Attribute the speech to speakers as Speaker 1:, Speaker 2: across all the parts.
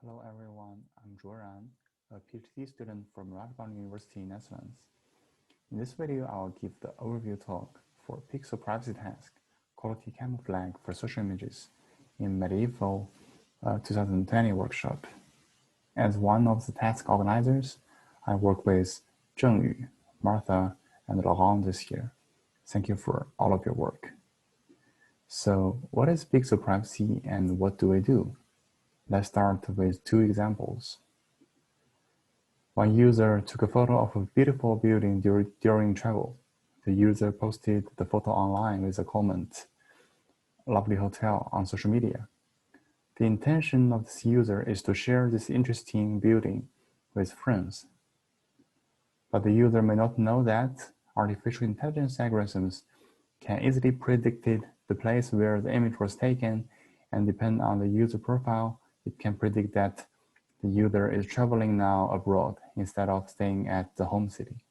Speaker 1: Hello everyone, I'm Zhuoran, a PhD student from Radboud University in Netherlands. In this video, I will give the overview talk for pixel privacy task, quality camouflage for social images in MediaEval 2020 workshop. As one of the task organizers, I work with Zhengyu, Martha, and Laurent this year. Thank you for all of your work. So what is pixel privacy and what do we do? Let's start with two examples. One user took a photo of a beautiful building during travel. The user posted the photo online with a comment, "Lovely hotel," on social media. The intention of this user is to share this interesting building with friends. But the user may not know that artificial intelligence algorithms can easily predict the place where the image was taken, and depending on the user profile, it can predict that the user is traveling now abroad instead of staying at the home city.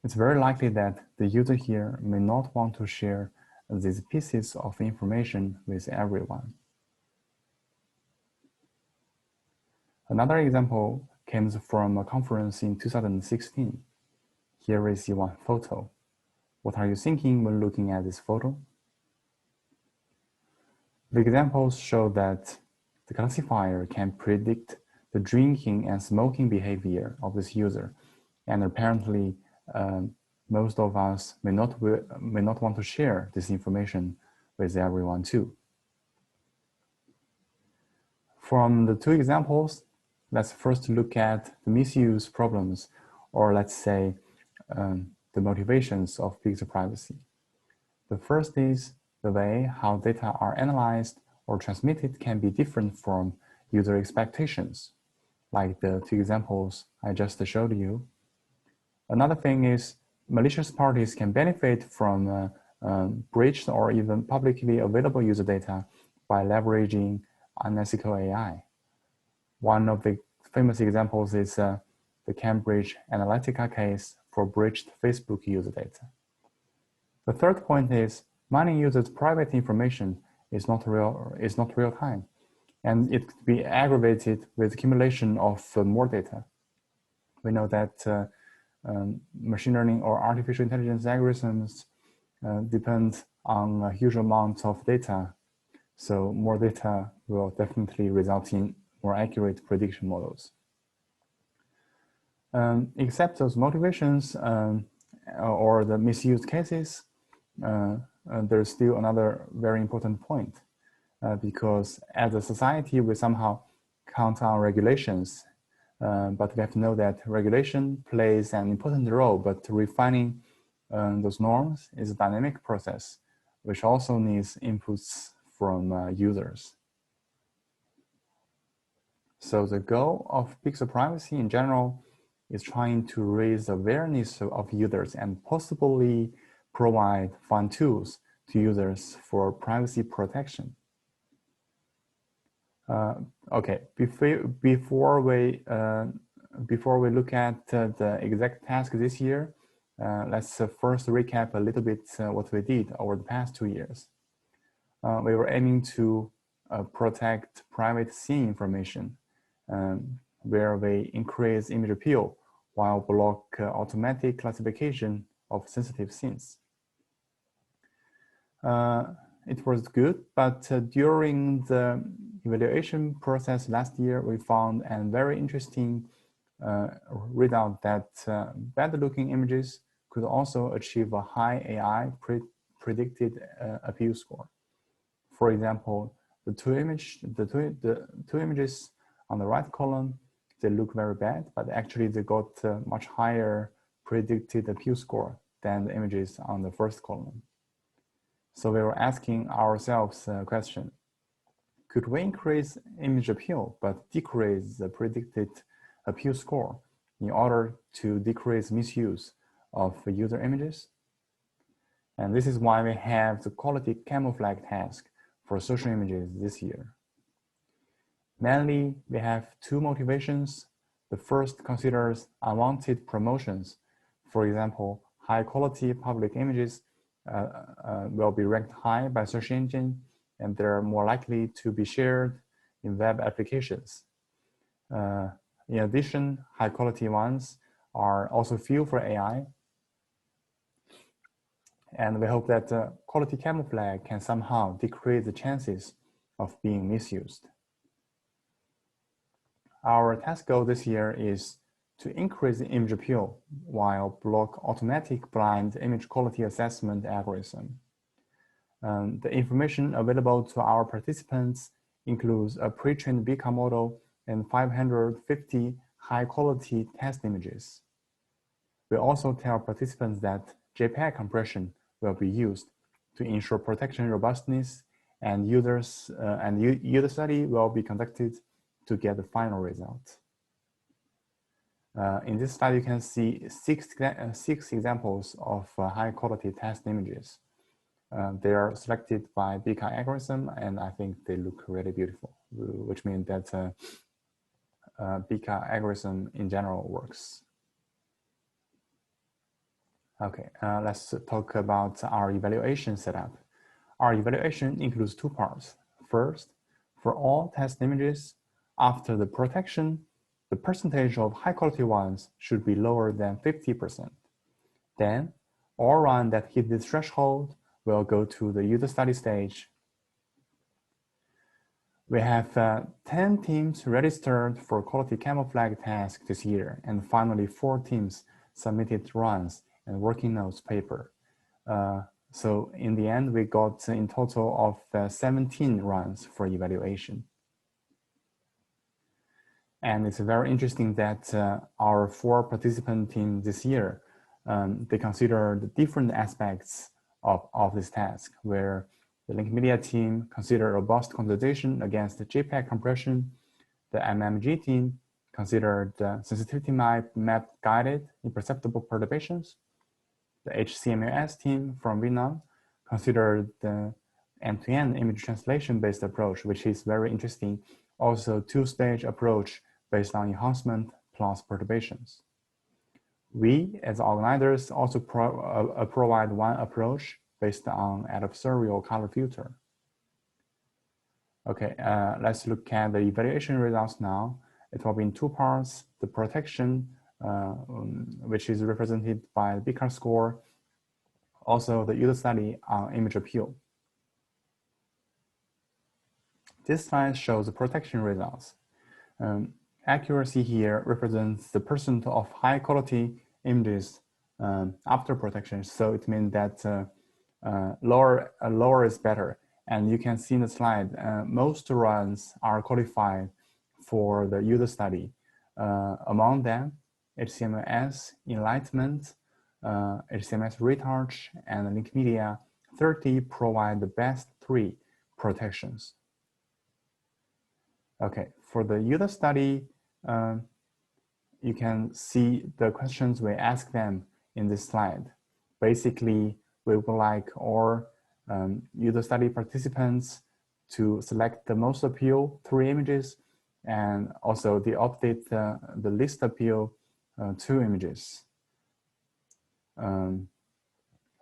Speaker 1: It's very likely that the user here may not want to share these pieces of information with everyone. Another example comes from a conference in 2016. Here is one photo. What are you thinking when looking at this photo? The examples show that the classifier can predict the drinking and smoking behavior of this user, and apparently most of us may not want to share this information with everyone too. From the two examples, let's first look at the misuse problems, or let's say the motivations of pixel privacy. The first is the way how data are analyzed or transmitted can be different from user expectations, like the two examples I just showed you. Another thing is malicious parties can benefit from breached or even publicly available user data by leveraging unethical AI. One of the famous examples is the Cambridge Analytica case for breached Facebook user data. The third point is mining users' private information is not real time, and it could be aggravated with accumulation of more data. We know that machine learning or artificial intelligence algorithms depend on a huge amount of data, so more data will definitely result in more accurate prediction models. Except those motivations or the misuse cases, there's still another very important point, because as a society, we somehow count on regulations, but we have to know that regulation plays an important role, but refining those norms is a dynamic process, which also needs inputs from users. So the goal of pixel privacy in general is trying to raise awareness of users and possibly provide fun tools to users for privacy protection. Okay, before we look at the exact task this year, let's first recap a little bit what we did over the past 2 years. We were aiming to protect private scene information, where we increase image appeal while block automatic classification of sensitive scenes. It was good, but during the evaluation process last year, we found a very interesting readout that bad-looking images could also achieve a high AI predicted appeal score. For example, the two images on the right column, they look very bad, but actually they got a much higher predicted appeal score than the images on the first column. So we were asking ourselves a question: could we increase image appeal but decrease the predicted appeal score in order to decrease misuse of user images? And this is why we have the quality camouflage task for social images this year. Mainly, we have two motivations. The first considers unwanted promotions. For example, high-quality public images will be ranked high by search engine, and they're more likely to be shared in web applications. In addition, high-quality ones are also few for AI. And we hope that quality camouflage can somehow decrease the chances of being misused. Our task goal this year is to increase the image appeal while block automatic blind image quality assessment algorithm. The information available to our participants includes a pre-trained BIQA model and 550 high-quality test images. We also tell participants that JPEG compression will be used to ensure protection robustness, and user study will be conducted to get the final result. In this slide, you can see six examples of high-quality test images. They are selected by BIQA algorithm, and I think they look really beautiful, which means that BIQA algorithm in general works. Okay, let's talk about our evaluation setup. Our evaluation includes two parts. First, for all test images, after the protection, the percentage of high-quality ones should be lower than 50%. Then, all runs that hit this threshold will go to the user study stage. We have 10 teams registered for quality camouflage task this year, and finally 4 teams submitted runs and working notes paper. So in the end, we got in total of 17 runs for evaluation. And it's very interesting that our 4 participant teams this year, they consider the different aspects of this task, where the link media team consider robust consolidation against the JPEG compression. The MMG team considered the sensitivity map guided imperceptible perturbations. The HCMOS team from Vietnam considered the end-to-end image translation-based approach, which is very interesting. Also, 2-stage approach based on enhancement plus perturbations. We, as organizers, also provide one approach based on adversarial color filter. Okay, let's look at the evaluation results now. It will be in 2 parts: the protection, which is represented by the BIQA score, also the user study on image appeal. This slide shows the protection results. Accuracy here represents the percent of high quality images after protection. So it means that lower is better. And you can see in the slide, most runs are qualified for the user study. Among them, HCMOS, Enlightenment, HCMS Retouch, and Link Media 30 provide the best 3 protections. Okay, for the user study, you can see the questions we ask them in this slide. Basically, we would like all user study participants to select the most appeal 3 images, and also they update the least appeal 2 images.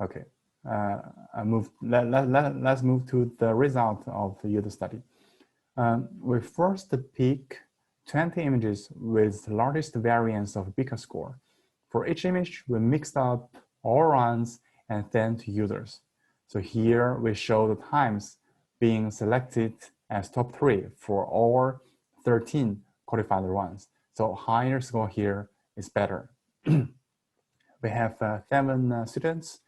Speaker 1: Okay, let's move to the result of the user study. We first pick 20 images with the largest variance of BIQA score. For each image, we mixed up all runs and sent to users. So here we show the times being selected as top 3 for all 13 qualified runs. So higher score here is better. We have 7 students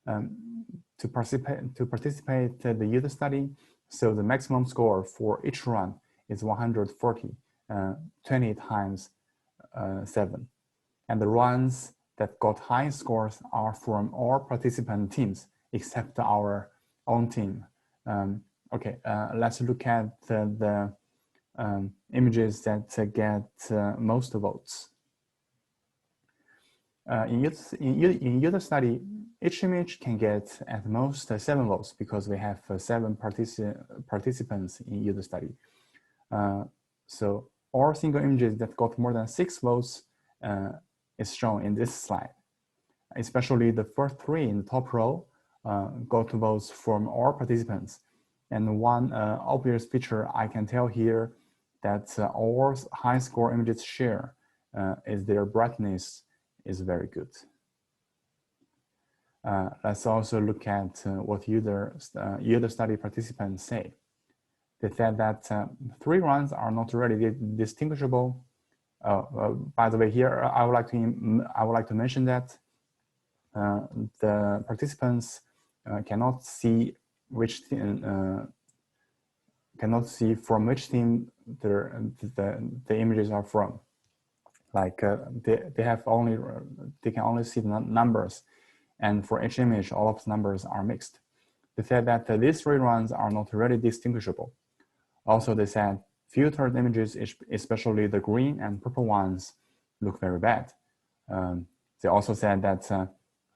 Speaker 1: to participate in the user study. So the maximum score for each run is 140, 20 times 7. And the runs that got high scores are from all participant teams except our own team. Okay, let's look at the images that get most votes. In user study, each image can get at most 7 votes because we have 7 participants in user study. So all single images that got more than 6 votes is shown in this slide. Especially the first 3 in the top row got votes from all participants. And one obvious feature I can tell here that all high score images share is their brightness is very good. Let's also look at what user study participants say. They said that 3 runs are not really distinguishable. By the way, here I would like to mention that the participants cannot see which cannot see from which team the images are from. Like they can only see the numbers, and for each image, all of the numbers are mixed. They said that these 3 runs are not really distinguishable. Also, they said filtered images, especially the green and purple ones, look very bad. They also said that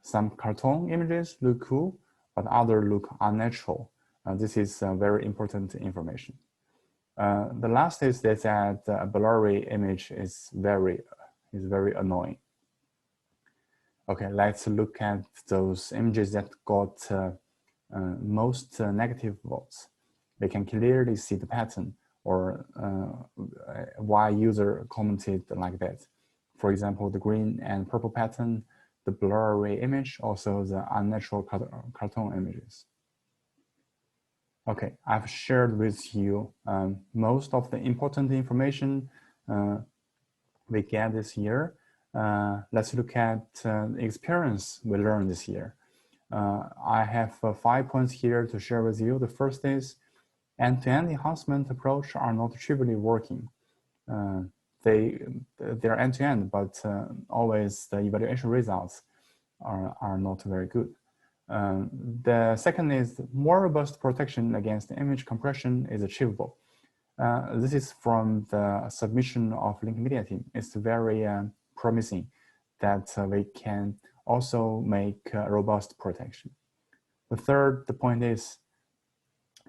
Speaker 1: some cartoon images look cool, but others look unnatural. This is very important information. The last is that a blurry image is very annoying. Okay, let's look at those images that got most negative votes. They can clearly see the pattern or why user commented like that. For example, the green and purple pattern, the blurry image, also the unnatural cartoon images. Okay, I've shared with you most of the important information we get this year. Let's look at the experience we learned this year. I have 5 points here to share with you. The first is end-to-end enhancement approach are not trivially working. They're end-to-end, but always the evaluation results are not very good. The second is more robust protection against image compression is achievable. This is from the submission of Link Media team. It's very promising that we can also make robust protection. The third point is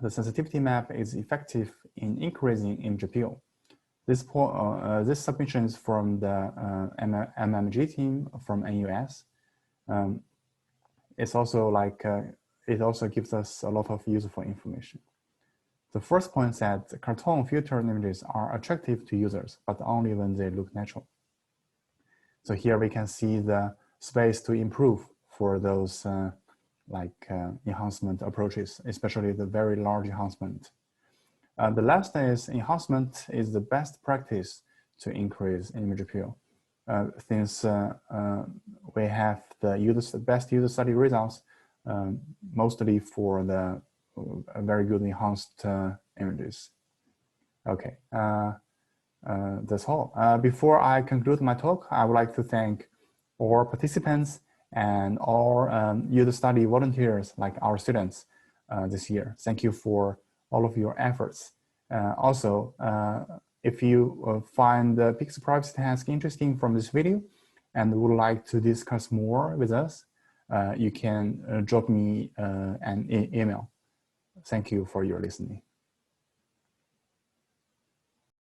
Speaker 1: the sensitivity map is effective in increasing image appeal. This submission is from the MMG team from NUS. It's also like, it also gives us a lot of useful information. The first point said cartoon filtered images are attractive to users, but only when they look natural. So here we can see the space to improve for those enhancement approaches, especially the very large enhancement. The last is enhancement is the best practice to increase image appeal. Since we have the best user study results, mostly for the very good enhanced images. Okay, that's all. Before I conclude my talk, I would like to thank all participants and all user study volunteers like our students this year. Thank you for all of your efforts. Also, if you find the Pixel privacy task interesting from this video and would like to discuss more with us, you can drop me an email. Thank you for your listening.